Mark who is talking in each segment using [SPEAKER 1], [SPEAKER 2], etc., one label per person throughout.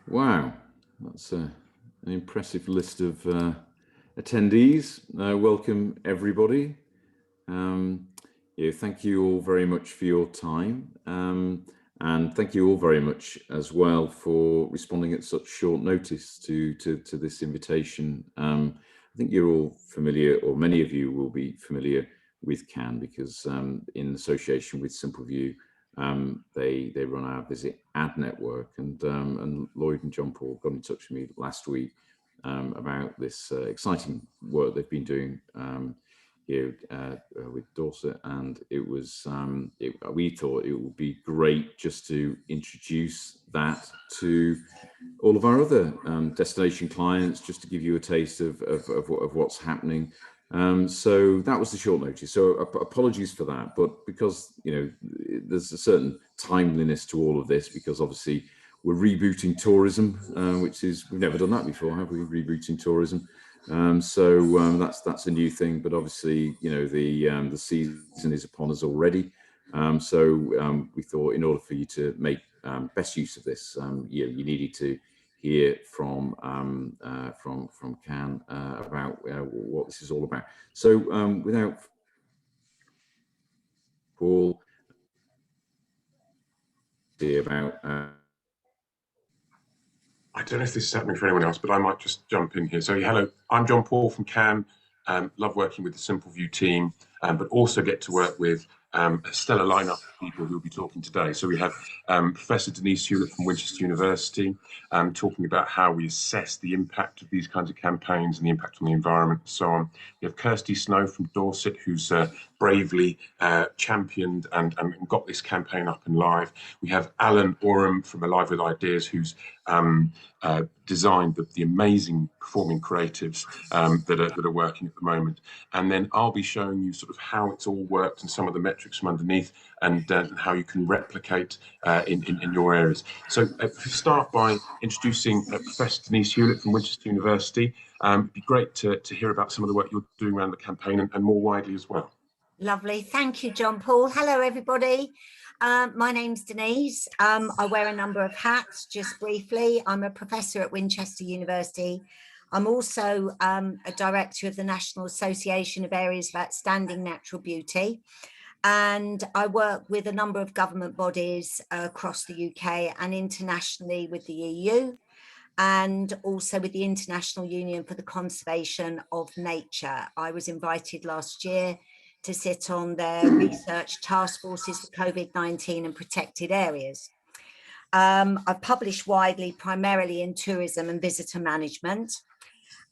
[SPEAKER 1] Wow, that's an impressive list of attendees. Welcome, everybody. Thank you all very much for your time. And thank you all very much as well for responding at such short notice to this invitation. I think you're all familiar, or many of you will be familiar with CAN because in association with Simpleview, they run our Visit Ad Network, and Lloyd and John Paul got in touch with me last week about this exciting work they've been doing here with Dorset, and it was we thought it would be great just to introduce that to all of our other destination clients, just to give you a taste of what's happening. So that was the short notice. So apologies for that, but because there's a certain timeliness to all of this, because obviously we're rebooting tourism, which is, we've never done that before, have we? Rebooting tourism. That's a new thing, but obviously the season is upon us already. So we thought, in order for you to make best use of this, you needed to hear from CAN about what this is all about. So without Paul, about
[SPEAKER 2] I don't know if this is happening for anyone else, but I might just jump in here. So hello, I'm John Paul from CAN. Love working with the Simpleview team, but also get to work with a stellar lineup of people who will be talking today. So we have Professor Denise Hewlett from Winchester University talking about how we assess the impact of these kinds of campaigns and the impact on the environment and so on. We have Kirsty Snow from Dorset, who's bravely championed and got this campaign up and live. We have Alan Oram from Alive with Ideas, who's designed the amazing performing creatives that are working at the moment. And then I'll be showing you sort of how it's all worked and some of the metrics from underneath, and how you can replicate in your areas. So start by introducing Professor Denise Hewlett from Winchester University. It'd be great to hear about some of the work you're doing around the campaign and more widely as well.
[SPEAKER 3] Lovely. Thank you, John Paul. Hello, everybody. My name's Denise. I wear a number of hats, just briefly. I'm a professor at Winchester University. I'm also a director of the National Association of Areas of Outstanding Natural Beauty. And I work with a number of government bodies across the UK and internationally with the EU, and also with the International Union for the Conservation of Nature. I was invited last year to sit on their research task forces for COVID-19 and protected areas. I've published widely, primarily in tourism and visitor management.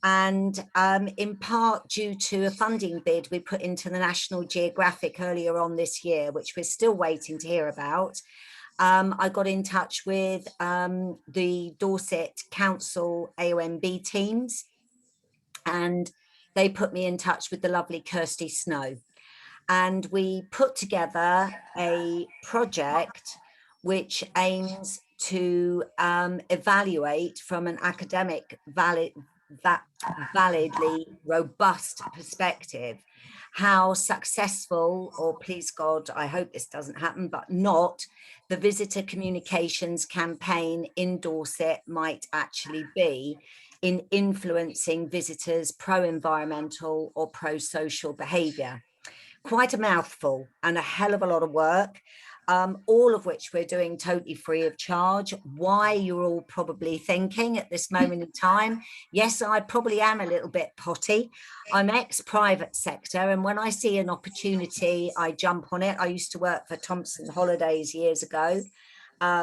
[SPEAKER 3] And in part due to a funding bid we put into the National Geographic earlier on this year, which we're still waiting to hear about, I got in touch with the Dorset Council AOMB teams, and they put me in touch with the lovely Kirsty Snow. And we put together a project which aims to evaluate from an academic validly robust perspective how successful, or please God, I hope this doesn't happen, but not, the visitor communications campaign in Dorset might actually be in influencing visitors' pro-environmental or pro-social behaviour. Quite a mouthful and a hell of a lot of work, all of which we're doing totally free of charge. Why, you're all probably thinking at this moment in time. Yes, I probably am a little bit potty. I'm ex-private sector, and when I see an opportunity, I jump on it. I used to work for Thompson Holidays years ago,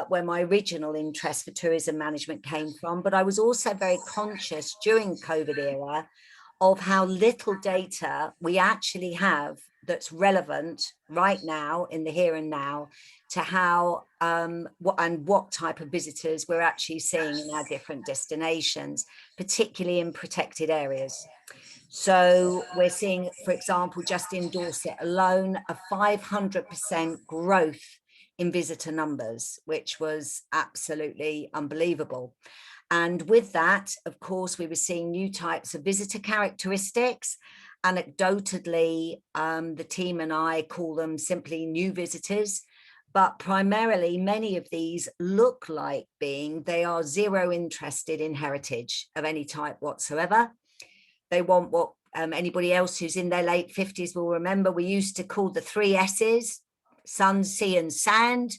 [SPEAKER 3] where my original interest for tourism management came from. But I was also very conscious during COVID era of how little data we actually have that's relevant right now in the here and now to how what type of visitors we're actually seeing in our different destinations, particularly in protected areas. So we're seeing, for example, just in Dorset alone, a 500% growth in visitor numbers, which was absolutely unbelievable. And with that, of course, we were seeing new types of visitor characteristics. Anecdotally, the team and I call them simply new visitors, but primarily many of these look like they are zero interested in heritage of any type whatsoever. They want what anybody else who's in their late 50s will remember we used to call the 3 S's, sun, sea and sand,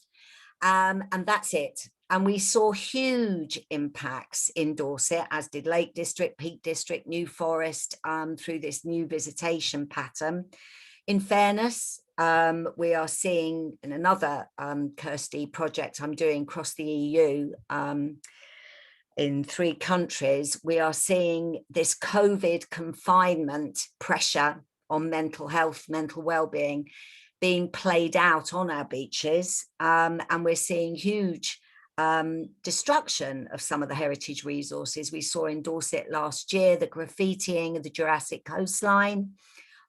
[SPEAKER 3] and that's it. And we saw huge impacts in Dorset, as did Lake District, Peak District, New Forest, through this new visitation pattern. In fairness, we are seeing in another Kirsty project I'm doing across the EU, in 3 countries, we are seeing this COVID confinement pressure on mental health, mental well-being being played out on our beaches. And we're seeing huge destruction of some of the heritage resources. We saw in Dorset last year, the graffitiing of the Jurassic coastline,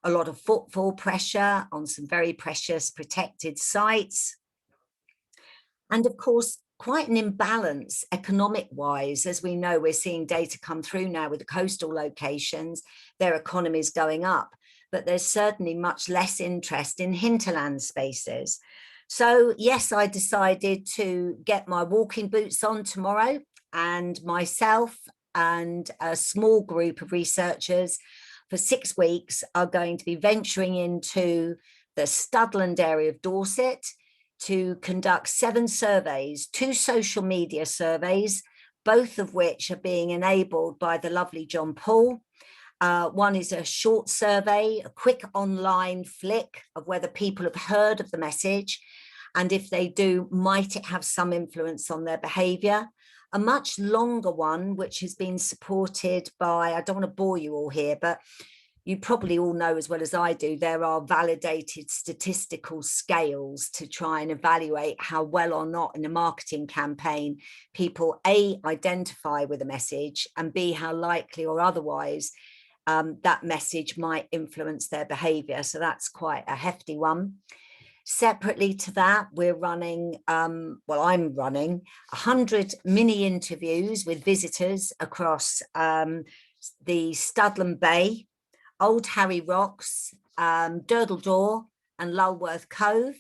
[SPEAKER 3] a lot of footfall pressure on some very precious protected sites. And of course, quite an imbalance economic wise. As we know, we're seeing data come through now with the coastal locations, their economies going up, but there's certainly much less interest in hinterland spaces. So yes, I decided to get my walking boots on tomorrow, and myself and a small group of researchers for 6 weeks are going to be venturing into the Studland area of Dorset to conduct 7 surveys, 2 social media surveys, both of which are being enabled by the lovely John Paul. One is a short survey, a quick online flick of whether people have heard of the message, and if they do, might it have some influence on their behaviour. A much longer one, which has been supported by, I don't want to bore you all here, but you probably all know as well as I do, there are validated statistical scales to try and evaluate how well or not in a marketing campaign people A, identify with a message, and B, how likely or otherwise that message might influence their behaviour. So that's quite a hefty one. Separately to that, we're running, well, I'm running 100 mini interviews with visitors across the Studland Bay, Old Harry Rocks, Durdle Door and Lulworth Cove.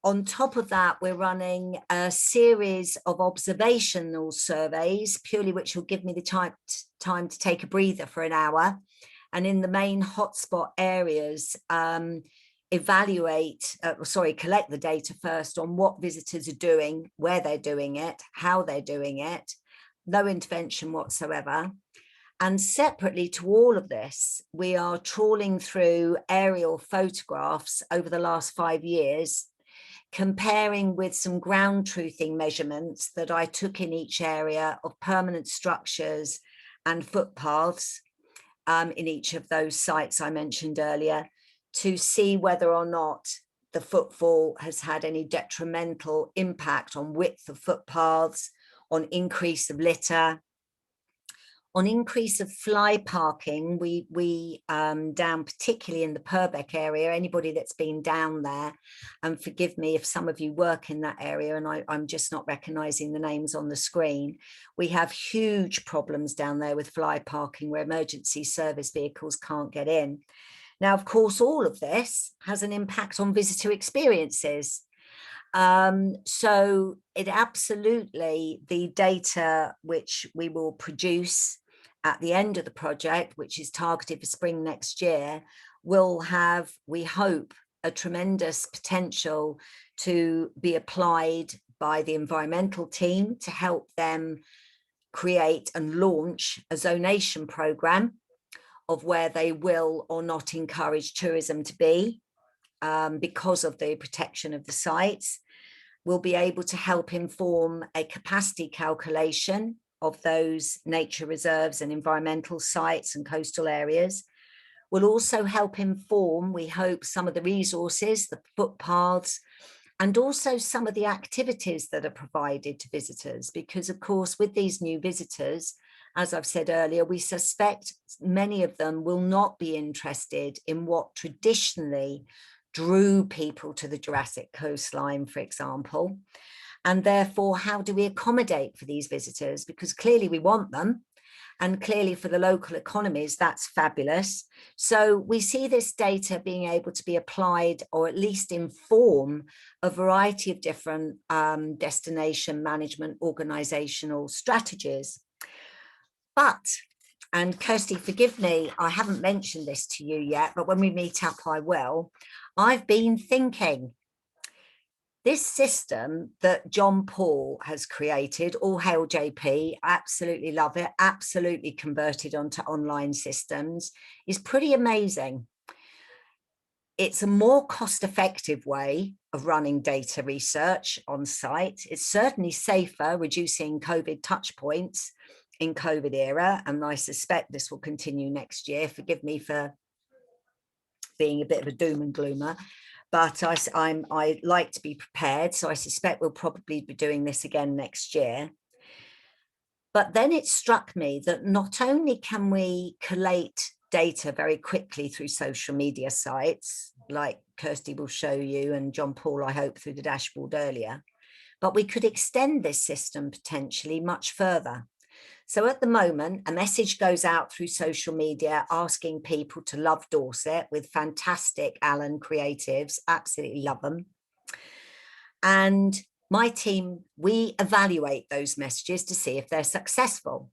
[SPEAKER 3] On top of that, we're running a series of observational surveys, purely which will give me the time to take a breather for an hour. And in the main hotspot areas, collect the data first on what visitors are doing, where they're doing it, how they're doing it, no intervention whatsoever. And separately to all of this, we are trawling through aerial photographs over the last 5 years, comparing with some ground truthing measurements that I took in each area of permanent structures and footpaths in each of those sites I mentioned earlier, to see whether or not the footfall has had any detrimental impact on width of footpaths, on increase of litter, on increase of fly parking. We down particularly in the Purbeck area, anybody that's been down there, and forgive me if some of you work in that area and I'm just not recognizing the names on the screen, we have huge problems down there with fly parking where emergency service vehicles can't get in. Now, of course, all of this has an impact on visitor experiences. So it absolutely, the data which we will produce at the end of the project, which is targeted for spring next year, will have, we hope, a tremendous potential to be applied by the environmental team to help them create and launch a zonation programme of where they will or not encourage tourism to be because of the protection of the sites. We'll be able to help inform a capacity calculation of those nature reserves and environmental sites and coastal areas. We'll also help inform, we hope, some of the resources, the footpaths, and also some of the activities that are provided to visitors. Because of course, with these new visitors, as I've said earlier, we suspect many of them will not be interested in what traditionally drew people to the Jurassic coastline, for example. And therefore, how do we accommodate for these visitors? Because clearly we want them. And clearly for the local economies, that's fabulous. So we see this data being able to be applied, or at least inform, a variety of different destination management organizational strategies. But, and Kirsty, forgive me, I haven't mentioned this to you yet, but when we meet up, I will. I've been thinking, this system that John Paul has created, all hail JP, absolutely love it, absolutely converted onto online systems, is pretty amazing. It's a more cost-effective way of running data research on site. It's certainly safer, reducing COVID touch points in COVID era, and I suspect this will continue next year. Forgive me for being a bit of a doom and gloomer, but I like to be prepared, so I suspect we'll probably be doing this again next year. But then it struck me that not only can we collate data very quickly through social media sites, like Kirsty will show you, and John Paul, I hope, through the dashboard earlier, but we could extend this system potentially much further. So at the moment, a message goes out through social media asking people to love Dorset with fantastic Alan creatives, absolutely love them. And my team, we evaluate those messages to see if they're successful.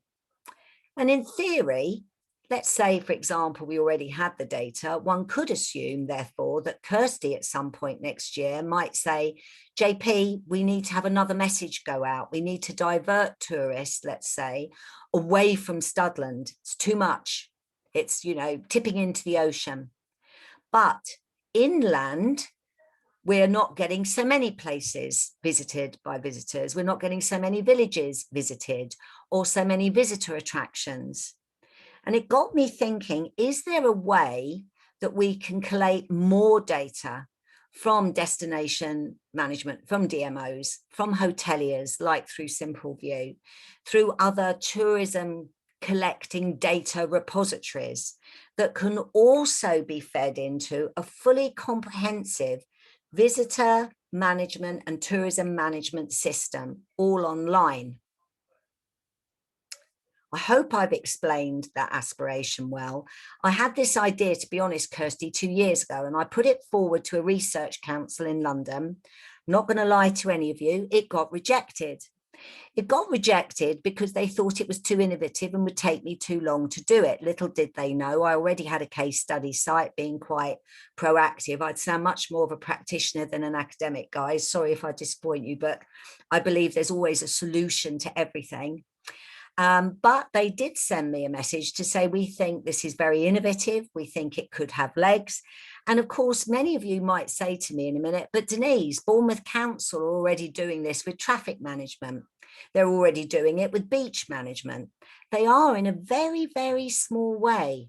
[SPEAKER 3] And in theory, let's say, for example, we already had the data, one could assume, therefore, that Kirsty at some point next year might say, JP, we need to have another message go out. We need to divert tourists, let's say, away from Studland. It's too much. It's, you know, tipping into the ocean. But inland, we're not getting so many places visited by visitors. We're not getting so many villages visited or so many visitor attractions. And it got me thinking, is there a way that we can collate more data from destination management, from DMOs, from hoteliers, like through Simpleview, through other tourism collecting data repositories that can also be fed into a fully comprehensive visitor management and tourism management system, all online? I hope I've explained that aspiration well. I had this idea, to be honest, Kirsty, 2 years ago, and I put it forward to a research council in London. I'm not going to lie to any of you, it got rejected. It got rejected because they thought it was too innovative and would take me too long to do it. Little did they know, I already had a case study site, being quite proactive. I'd sound much more of a practitioner than an academic, guys. Sorry if I disappoint you, but I believe there's always a solution to everything. But they did send me a message to say, we think this is very innovative. We think it could have legs. And of course, many of you might say to me in a minute, but Denise, Bournemouth Council are already doing this with traffic management. They're already doing it with beach management. They are, in a very, very small way.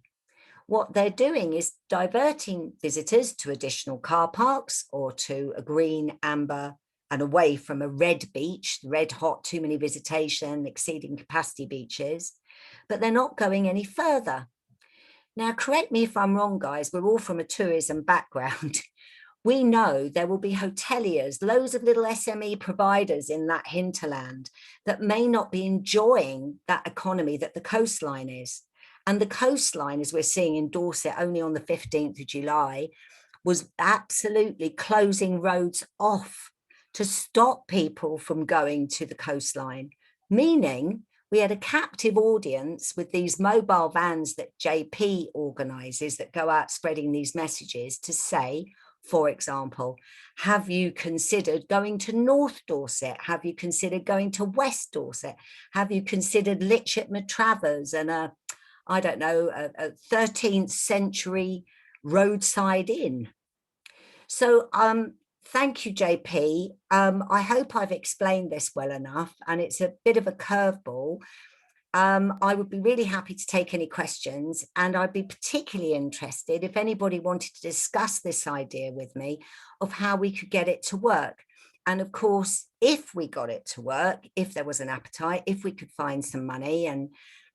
[SPEAKER 3] What they're doing is diverting visitors to additional car parks or to a green, amber, and away from a red beach, red hot, too many visitation, exceeding capacity beaches, but they're not going any further. Now, correct me if I'm wrong, guys, we're all from a tourism background. We know there will be hoteliers, loads of little SME providers in that hinterland that may not be enjoying that economy that the coastline is. And the coastline, as we're seeing in Dorset only on the 15th of July, was absolutely closing roads off to stop people from going to the coastline, meaning we had a captive audience with these mobile vans that JP organises that go out spreading these messages to say, for example, have you considered going to North Dorset? Have you considered going to West Dorset? Have you considered Litchett Matravers and a 13th century roadside inn? So thank you, JP. I hope I've explained this well enough, and it's a bit of a curveball. I would be really happy to take any questions, and I'd be particularly interested if anybody wanted to discuss this idea with me of how we could get it to work. And of course, if we got it to work, if there was an appetite, if we could find some money and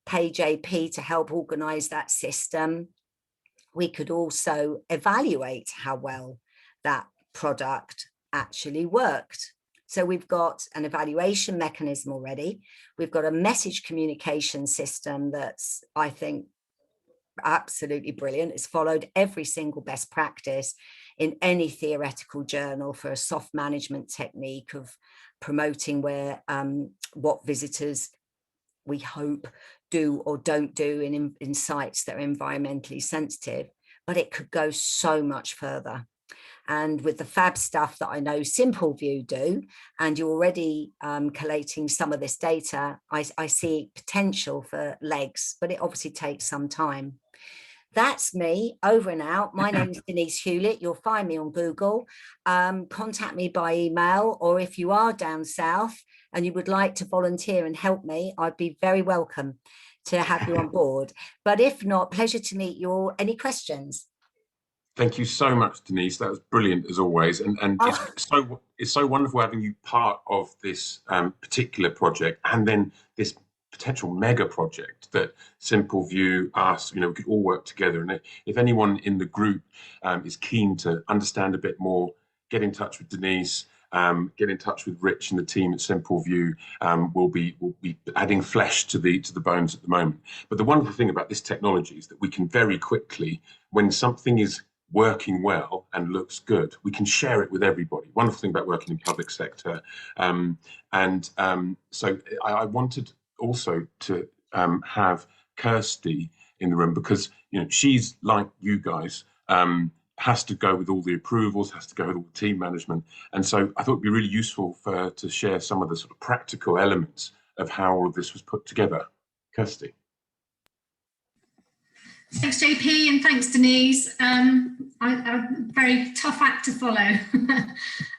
[SPEAKER 3] pay JP to help organise that system, we could also evaluate how well that product actually worked. So we've got an evaluation mechanism already. We've got a message communication system that's, I think, absolutely brilliant. It's followed every single best practice in any theoretical journal for a soft management technique of promoting what visitors, we hope, do or don't do in sites that are environmentally sensitive. But it could go so much further. And with the fab stuff that I know Simpleview do, and you're already collating some of this data, I see potential for legs, but it obviously takes some time. That's me, over and out. My name's Denise Hewlett. You'll find me on Google. Contact me by email, or if you are down south and you would like to volunteer and help me, I'd be very welcome to have you on board. But if not, pleasure to meet you all. Any questions?
[SPEAKER 2] Thank you so much, Denise. That was brilliant as always, and it's so wonderful having you part of this particular project, and then this potential mega project that Simpleview, us, we could all work together. And if anyone in the group is keen to understand a bit more, get in touch with Denise. Get in touch with Rich and the team at Simpleview. We'll be adding flesh to the bones at the moment. But the wonderful thing about this technology is that we can very quickly, when something is working well and looks good, we can share it with everybody. Wonderful thing about working in public sector. So I wanted also to have Kirsty in the room, because she's like you guys, has to go with all the approvals, has to go with all the team management. And so I thought it'd be really useful for her to share some of the sort of practical elements of how all of this was put together. Kirsty.
[SPEAKER 4] Thanks, JP, and thanks, Denise. A very tough act to follow.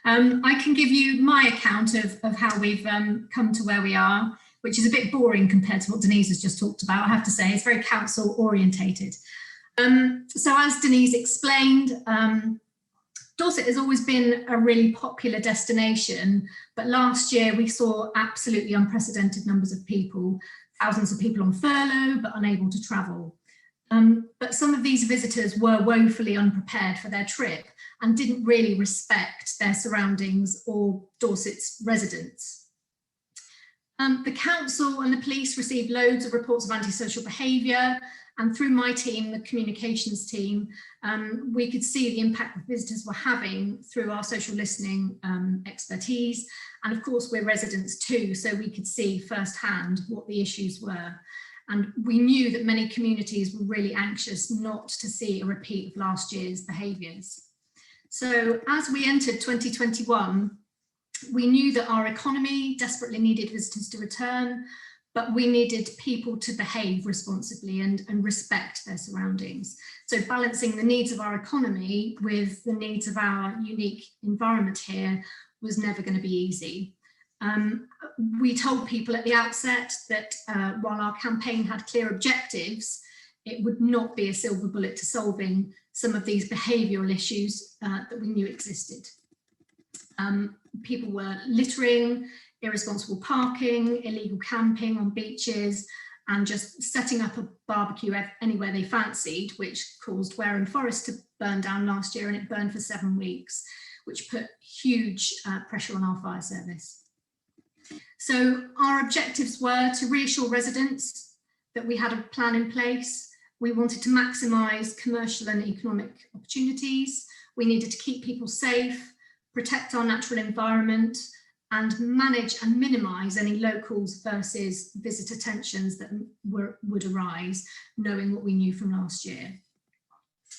[SPEAKER 4] I can give you my account of how we've come to where we are, which is a bit boring compared to what Denise has just talked about, I have to say. It's very council orientated. So as Denise explained, Dorset has always been a really popular destination, but last year we saw absolutely unprecedented numbers of people, thousands of people on furlough but unable to travel. But some of these visitors were woefully unprepared for their trip and didn't really respect their surroundings or Dorset's residents. The council and the police received loads of reports of antisocial behaviour, and through my team, the communications team, we could see the impact that visitors were having through our social listening expertise. And of course, we're residents too, so we could see firsthand what the issues were. And we knew that many communities were really anxious not to see a repeat of last year's behaviours. So as we entered 2021, we knew that our economy desperately needed visitors to return, but we needed people to behave responsibly and respect their surroundings. So balancing the needs of our economy with the needs of our unique environment here was never going to be easy. We told people at the outset that while our campaign had clear objectives, it would not be a silver bullet to solving some of these behavioural issues that we knew existed. People were littering, irresponsible parking, illegal camping on beaches, and just setting up a barbecue anywhere they fancied, which caused Wareham Forest to burn down last year, and it burned for 7 weeks, which put huge pressure on our fire service. So our objectives were to reassure residents that we had a plan in place. We wanted to maximise commercial and economic opportunities. We needed to keep people safe, protect our natural environment, and manage and minimise any locals versus visitor tensions that would arise, knowing what we knew from last year.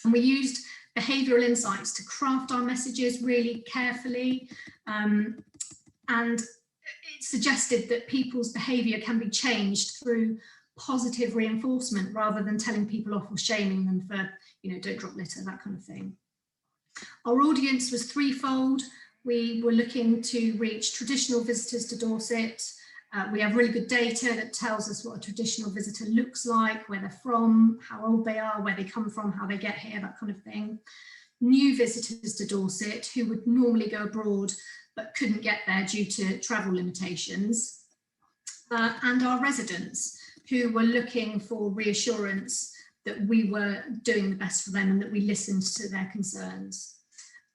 [SPEAKER 4] And we used behavioural insights to craft our messages really carefully, and it suggested that people's behaviour can be changed through positive reinforcement rather than telling people off or shaming them for, don't drop litter, that kind of thing. Our audience was threefold. We were looking to reach traditional visitors to Dorset. We have really good data that tells us what a traditional visitor looks like, where they're from, how old they are, where they come from, how they get here, that kind of thing. New visitors to Dorset who would normally go abroad but couldn't get there due to travel limitations. And our residents who were looking for reassurance that we were doing the best for them and that we listened to their concerns.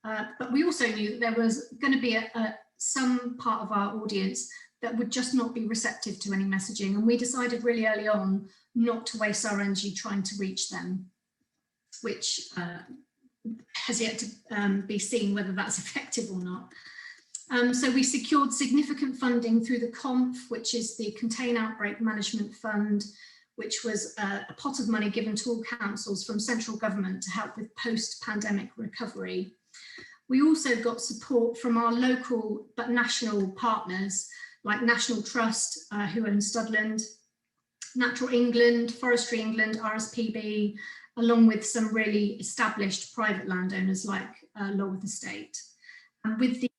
[SPEAKER 4] But we also knew that there was going to be a some part of our audience that would just not be receptive to any messaging. And we decided really early on not to waste our energy trying to reach them, which has yet to be seen whether that's effective or not. So we secured significant funding through the CONF, which is the Contain Outbreak Management Fund, which was a pot of money given to all councils from central government to help with post-pandemic recovery. We also got support from our local but national partners like National Trust, who own Studland, Natural England, Forestry England, RSPB, along with some really established private landowners like Lord Estate. And with the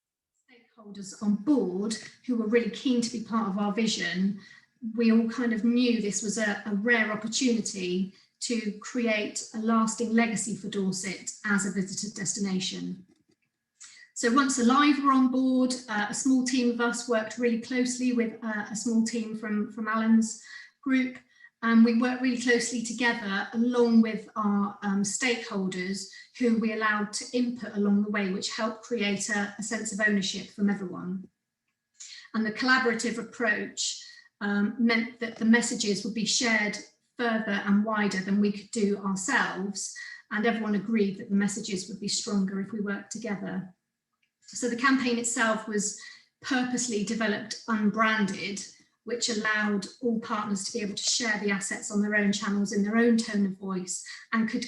[SPEAKER 4] stakeholders on board who were really keen to be part of our vision, we all kind of knew this was a rare opportunity to create a lasting legacy for Dorset as a visitor destination. So once Alive were on board, a small team of us worked really closely with a small team from Alan's group. We worked really closely together along with our stakeholders who we allowed to input along the way, which helped create a sense of ownership from everyone. And the collaborative approach meant that the messages would be shared further and wider than we could do ourselves. And everyone agreed that the messages would be stronger if we worked together. So the campaign itself was purposely developed unbranded, which allowed all partners to be able to share the assets on their own channels in their own tone of voice and could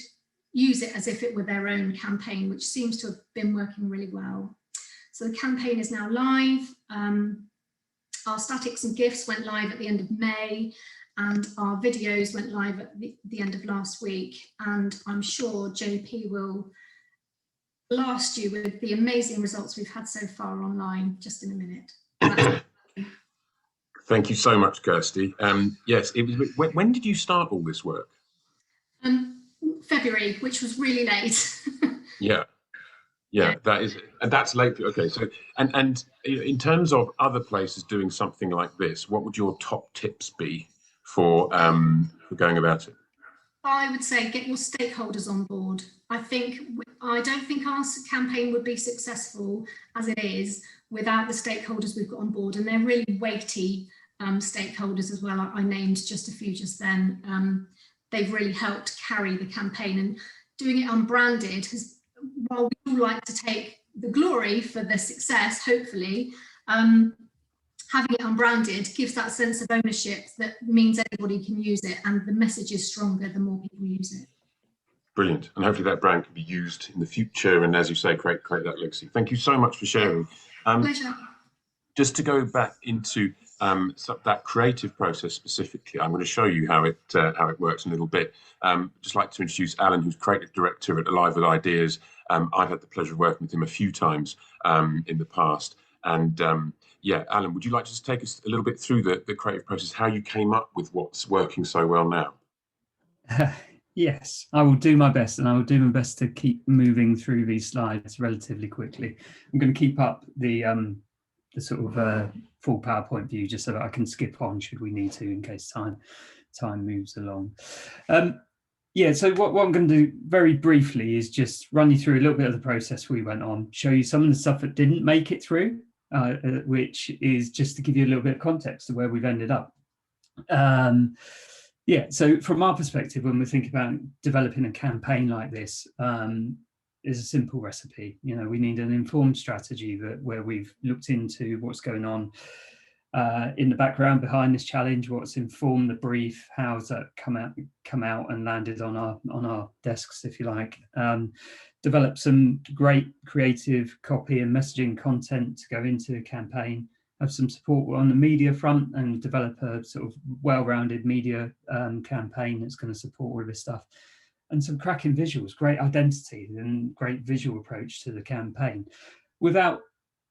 [SPEAKER 4] use it as if it were their own campaign, which seems to have been working really well. So the campaign is now live. Our statics and GIFs went live at the end of May, and our videos went live at the end of last week. And I'm sure JP will blast you with the amazing results we've had so far online just in a minute.
[SPEAKER 2] Thank you so much, Kirsty. Yes, it was. When did you start all this work?
[SPEAKER 4] February, which was really late.
[SPEAKER 2] Yeah, that is, and that's late. Okay, so and in terms of other places doing something like this, what would your top tips be for going about it?
[SPEAKER 4] I would say get your stakeholders on board. I don't think our campaign would be successful as it is without the stakeholders we've got on board, and they're really weighty stakeholders as well. I named just a few just then. They've really helped carry the campaign, and doing it unbranded has, while we all like to take the glory for the success, hopefully, having it unbranded gives that sense of ownership that means everybody can use it, and the message is stronger the more people use it.
[SPEAKER 2] Brilliant, and hopefully that brand can be used in the future, and as you say, create that legacy. Thank you so much for sharing.
[SPEAKER 4] Pleasure.
[SPEAKER 2] Just to go back into that creative process specifically, I'm going to show you how it works in a little bit. Just like to introduce Alan, who's creative director at Alive with Ideas. I've had the pleasure of working with him a few times in the past, and yeah, Alan, would you like to just take us a little bit through the creative process, how you came up with what's working so well now?
[SPEAKER 5] Yes, I will do my best, and I will do my best to keep moving through these slides relatively quickly. I'm going to keep up the sort of full PowerPoint view just so that I can skip on should we need to in case time moves along. Yeah, so what I'm going to do very briefly is just run you through a little bit of the process we went on, show you some of the stuff that didn't make it through, which is just to give you a little bit of context of where we've ended up. Yeah, so from our perspective, when we think about developing a campaign like this, is a simple recipe. You know, we need an informed strategy where we've looked into what's going on in the background behind this challenge, what's informed the brief, how's that come out and landed on our desks, if you like. Develop some great creative copy and messaging content to go into a campaign. Have some support on the media front and develop a sort of well-rounded media campaign that's going to support all of this stuff. And some cracking visuals, great identity and great visual approach to the campaign. Without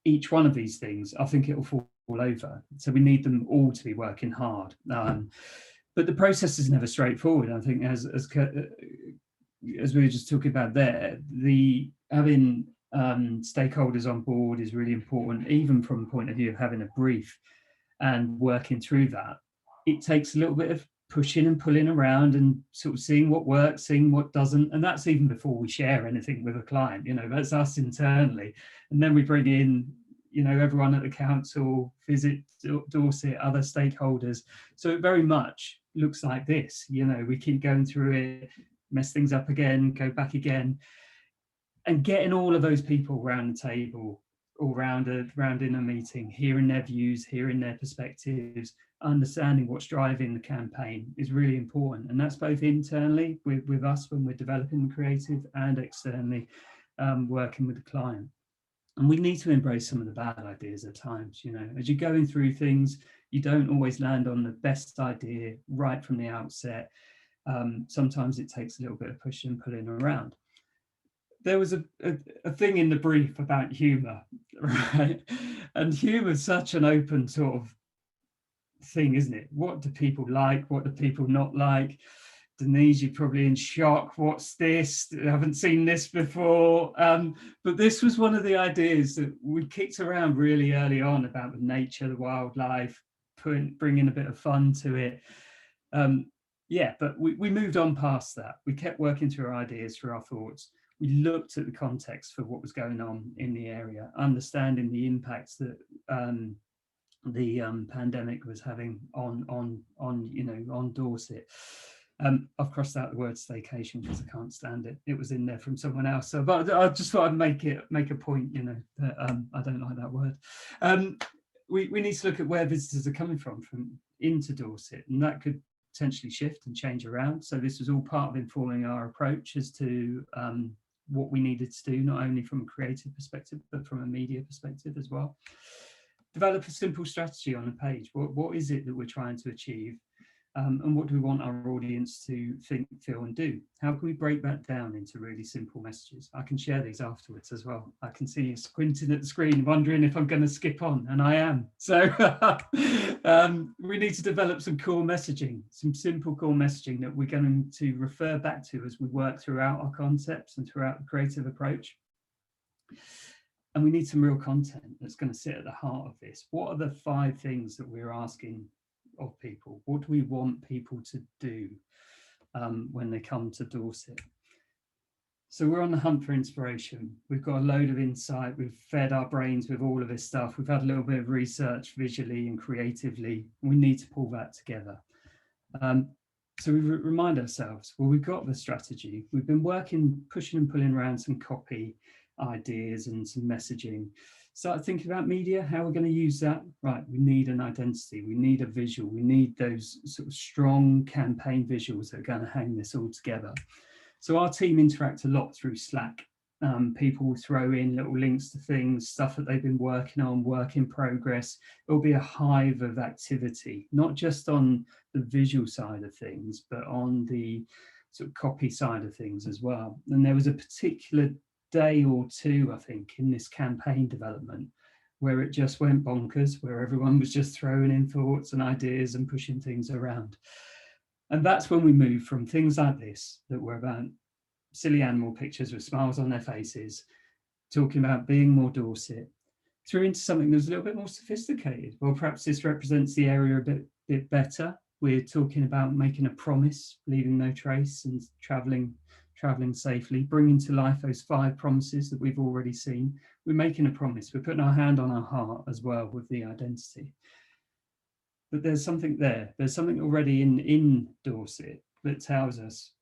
[SPEAKER 5] each one of these things, I think it will fall over. So we need them all to be working hard. But the process is never straightforward. I think as we were just talking about there, having stakeholders on board is really important, even from the point of view of having a brief and working through that. It takes a little bit of pushing and pulling around and sort of seeing what works, seeing what doesn't, and that's even before we share anything with a client. You know, that's us internally, and then we bring in, everyone at the council, visit Dorset, other stakeholders. So it very much looks like this. We keep going through it, mess things up again, go back again, and getting all of those people around the table, all round in a meeting, hearing their views, hearing their perspectives, understanding what's driving the campaign is really important. And that's both internally with us when we're developing the creative, and externally working with the client. And we need to embrace some of the bad ideas at times. As you're going through things, you don't always land on the best idea right from the outset. Sometimes it takes a little bit of pushing and pulling around. There was a thing in the brief about humour, right? And humour is such an open sort of thing, isn't it? What do people like? What do people not like? Denise, you're probably in shock. What's this? I haven't seen this before. But this was one of the ideas that we kicked around really early on about the nature, the wildlife, bringing a bit of fun to it. But we moved on past that. We kept working through our ideas, through our thoughts. We looked at the context for what was going on in the area, understanding the impacts that the pandemic was having on Dorset. I've crossed out the word staycation because I can't stand it. It was in there from someone else. So, but I just thought I'd make a point, that I don't like that word. We need to look at where visitors are coming from into Dorset, and that could potentially shift and change around. So this was all part of informing our approach as to what we needed to do, not only from a creative perspective, but from a media perspective as well. Develop a simple strategy on a page. What is it that we're trying to achieve? And what do we want our audience to think, feel and do? How can we break that down into really simple messages? I can share these afterwards as well. I can see you squinting at the screen, wondering if I'm going to skip on, and I am. So we need to develop some core messaging, some simple core messaging that we're going to refer back to as we work throughout our concepts and throughout the creative approach. And we need some real content that's going to sit at the heart of this. What are the 5 things that we're asking of people? What do we want people to do when they come to Dorset? So we're on the hunt for inspiration. We've got a load of insight. We've fed our brains with all of this stuff. We've had a little bit of research visually and creatively. We need to pull that together. So we remind ourselves, well, we've got the strategy. We've been working, pushing and pulling around some copy ideas and some messaging. Start thinking about media, how we're going to use that. Right, we need an identity, we need a visual, we need those sort of strong campaign visuals that are going to hang this all together. So our team interact a lot through Slack. People will throw in little links to things, stuff that they've been working on, work in progress. It'll be a hive of activity, not just on the visual side of things, but on the sort of copy side of things as well. And there was a particular day or two, I think, in this campaign development where it just went bonkers, where everyone was just throwing in thoughts and ideas and pushing things around. And that's when we move from things like this, that were about silly animal pictures with smiles on their faces, talking about being more Dorset, through into something that was a little bit more sophisticated. Well, perhaps this represents the area a bit better. We're talking about making a promise, leaving no trace, and traveling safely, bringing to life those 5 promises that we've already seen. We're making a promise. We're putting our hand on our heart as well with the identity. But there's something there. There's something already in Dorset that tells us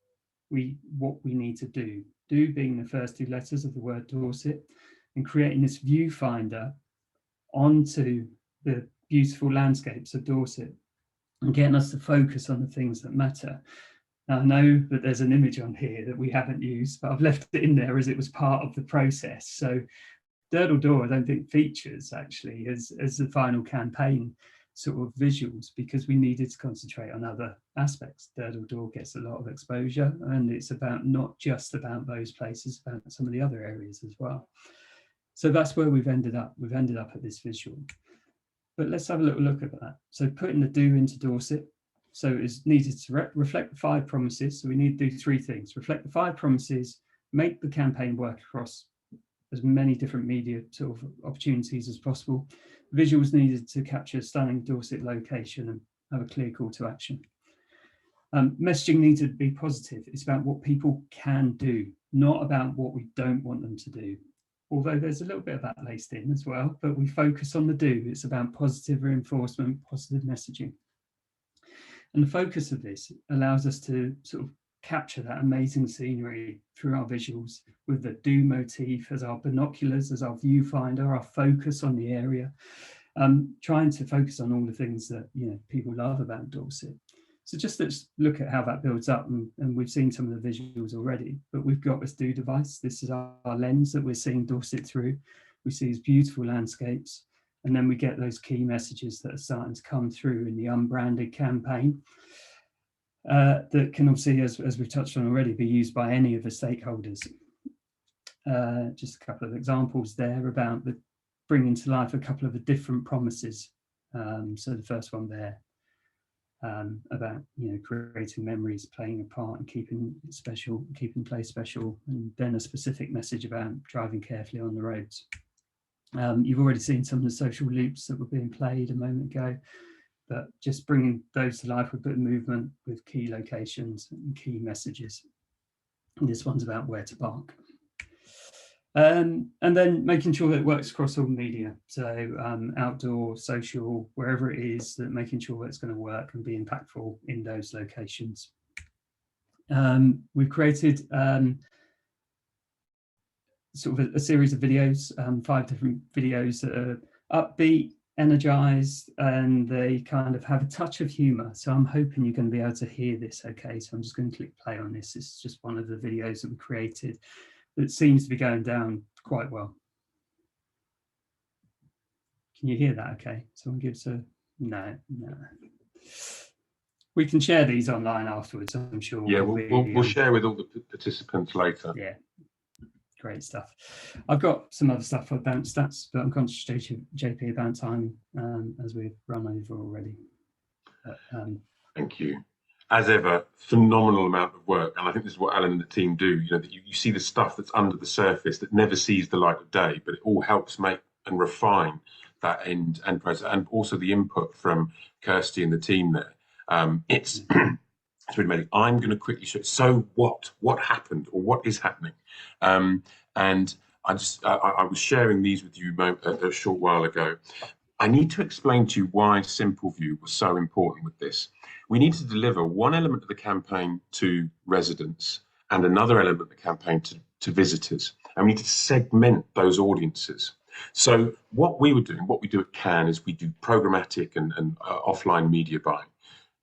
[SPEAKER 5] what we need to do. Do being the first 2 letters of the word Dorset, and creating this viewfinder onto the beautiful landscapes of Dorset and getting us to focus on the things that matter. Now, I know that there's an image on here that we haven't used, but I've left it in there as it was part of the process. So Durdle Door, I don't think features actually as the final campaign sort of visuals, because we needed to concentrate on other aspects. Durdle Door gets a lot of exposure, and it's about not just about those places, about some of the other areas as well. So that's where we've ended up. We've ended up at this visual. But let's have a little look at that. So putting the do into Dorset. So it's needed to reflect the 5 promises. So we need to do 3 things: reflect the 5 promises, make the campaign work across as many different media sort of opportunities as possible. Visuals needed to capture a stunning Dorset location and have a clear call to action. Messaging needed to be positive. It's about what people can do, not about what we don't want them to do. although there's a little bit of that laced in as well, but we focus on the do. It's about positive reinforcement, positive messaging. And the focus of this allows us to sort of capture that amazing scenery through our visuals with the do motif as our binoculars, as our viewfinder, our focus on the area, trying to focus on all the things that, you know, people love about Dorset. So just let's look at how that builds up, and we've seen some of the visuals already, but we've got this do device. This is our lens that we're seeing Dorset through. We see these beautiful landscapes, and then we get those key messages that are starting to come through in the unbranded campaign that can obviously, as we've touched on already, be used by any of the stakeholders. Just a couple of examples there about bringing to life a couple of the different promises. So the first one there, about, you know, creating memories, playing a part and keeping it special, keeping play special, and then a specific message about driving carefully on the roads. You've already seen some of the social loops that were being played a moment ago, but just bringing those to life with a bit of movement, with key locations and key messages. And this one's about where to park. And then making sure that it works across all media, so outdoor, social, wherever it is, that making sure that it's going to work and be impactful in those locations. We've created sort of a series of videos, 5 different videos that are upbeat, energized, and they kind of have a touch of humor. So I'm hoping you're going to be able to hear this okay. So I'm just going to click play on this. This is just one of the videos that we created that seems to be going down quite well. Can you hear that okay? Someone gives a no. We can share these online afterwards, I'm sure.
[SPEAKER 2] Yeah, we'll share with all the participants later.
[SPEAKER 5] Yeah, great stuff. I've got some other stuff about stats, but I'm conscious, JP, about time as we've run over already. But,
[SPEAKER 2] thank you. As ever, phenomenal amount of work, and I think this is what Alan and the team do. You know, that you see the stuff that's under the surface that never sees the light of day, but it all helps make and refine that end process, and also the input from Kirsty and the team there. It's it's really amazing. I'm going to quickly show. So what happened, or what is happening? And I was sharing these with you a short while ago. I need to explain to you why Simpleview was so important with this. We need to deliver one element of the campaign to residents and another element of the campaign to visitors. And we need to segment those audiences. So what we were doing, what we do at Cannes, is we do programmatic and offline media buying.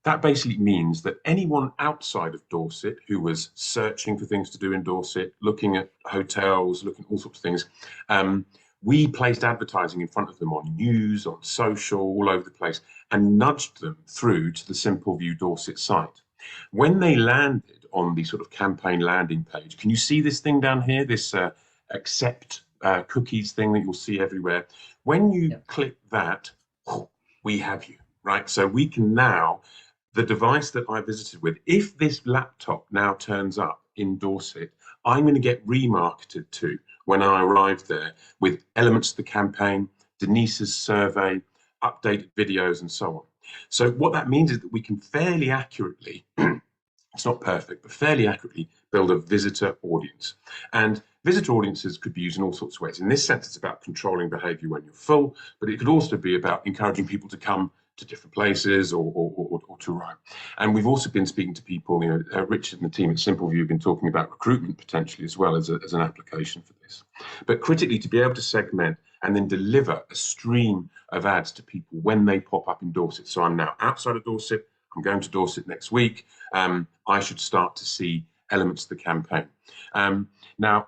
[SPEAKER 2] That basically means that anyone outside of Dorset who was searching for things to do in Dorset, looking at hotels, looking at all sorts of things, we placed advertising in front of them on news, on social, all over the place, and nudged them through to the Simpleview Dorset site. When they landed on the sort of campaign landing page, can you see this thing down here, this accept cookies thing that you'll see everywhere? When you click that, we have you, right? So we can now, the device that I visited with, if this laptop now turns up in Dorset, I'm going to get remarketed to when I arrived there with elements of the campaign, Denise's survey, updated videos, and so on. So what that means is that we can fairly accurately, it's not perfect, but fairly accurately build a visitor audience. And visitor audiences could be used in all sorts of ways. In this sense, it's about controlling behavior when you're full, but it could also be about encouraging people to come to different places or to arrive. And we've also been speaking to people, you know, Richard and the team at Simpleview have been talking about recruitment potentially as well as an application for this. But critically, to be able to segment and then deliver a stream of ads to people when they pop up in Dorset. So I'm now outside of Dorset, I'm going to Dorset next week, I should start to see elements of the campaign. Now,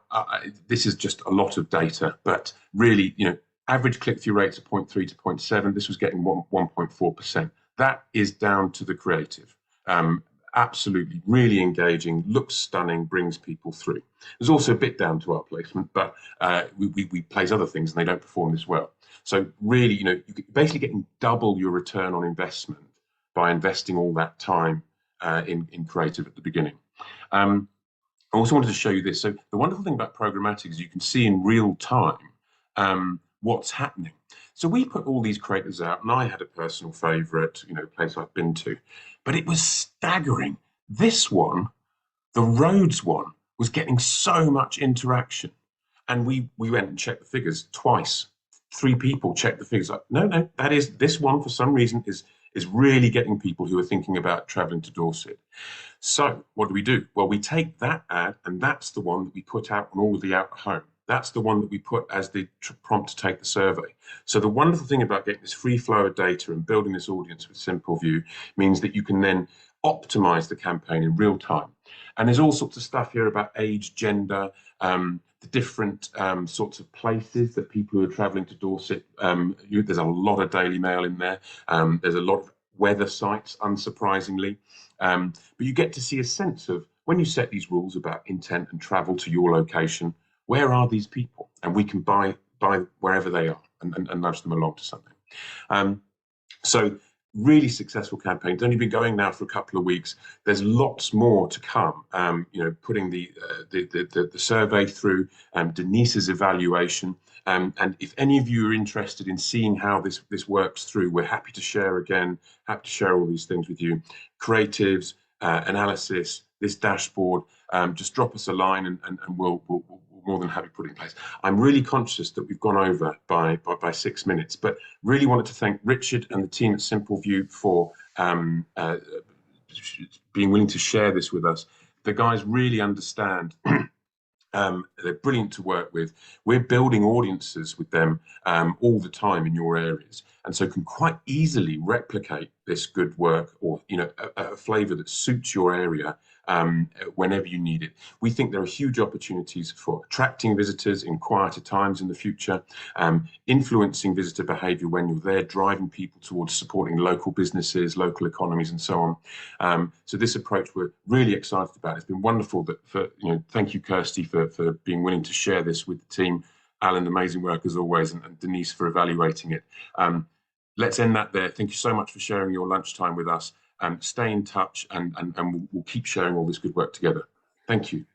[SPEAKER 2] this is just a lot of data, but really, you know, average click-through rates of 0.3 to 0.7. This was getting 1.4%. That is down to the creative. Absolutely, really engaging, looks stunning, brings people through. There's also a bit down to our placement, but we place other things and they don't perform this well. So really, you know, you're basically getting double your return on investment by investing all that time in creative at the beginning. I also wanted to show you this. So the wonderful thing about programmatic is you can see in real time what's happening. So we put all these creators out, and I had a personal favorite, you know, place I've been to, but it was staggering. This one, the roads one, was getting so much interaction. And we went and checked the figures twice. 3 people checked the figures. Like, no, that is, this one for some reason is really getting people who are thinking about traveling to Dorset. So what do? Well, we take that ad, and that's the one that we put out on all of the out of home. That's the one that we put as the prompt to take the survey. So the wonderful thing about getting this free flow of data and building this audience with Simpleview means that you can then optimize the campaign in real time. And there's all sorts of stuff here about age, gender, the different sorts of places that people who are traveling to Dorset, there's a lot of Daily Mail in there. There's a lot of weather sites, unsurprisingly. But you get to see a sense of, when you set these rules about intent and travel to your location, where are these people? And we can buy wherever they are and nudge them along to something. So really successful campaign. It's only been going now for a couple of weeks. There's lots more to come. Putting the survey through, Denise's evaluation. And if any of you are interested in seeing how this works through, we're happy to share again, happy to share all these things with you. Creatives, analysis, this dashboard, just drop us a line and we'll more than happy to put it in place. I'm really conscious that we've gone over by 6 minutes, but really wanted to thank Richard and the team at Simpleview for being willing to share this with us. The guys really understand. They're brilliant to work with. We're building audiences with them all the time in your areas, and so can quite easily replicate this good work, or a flavour that suits your area whenever you need it. We think there are huge opportunities for attracting visitors in quieter times in the future, influencing visitor behaviour when you're there, driving people towards supporting local businesses, local economies, and so on. So this approach we're really excited about. It's been wonderful thank you, Kirsty, for being willing to share this with the team. Alan, amazing work as always, and Denise for evaluating it. Let's end that there. Thank you so much for sharing your lunchtime with us. Stay in touch, and we'll keep sharing all this good work together. Thank you.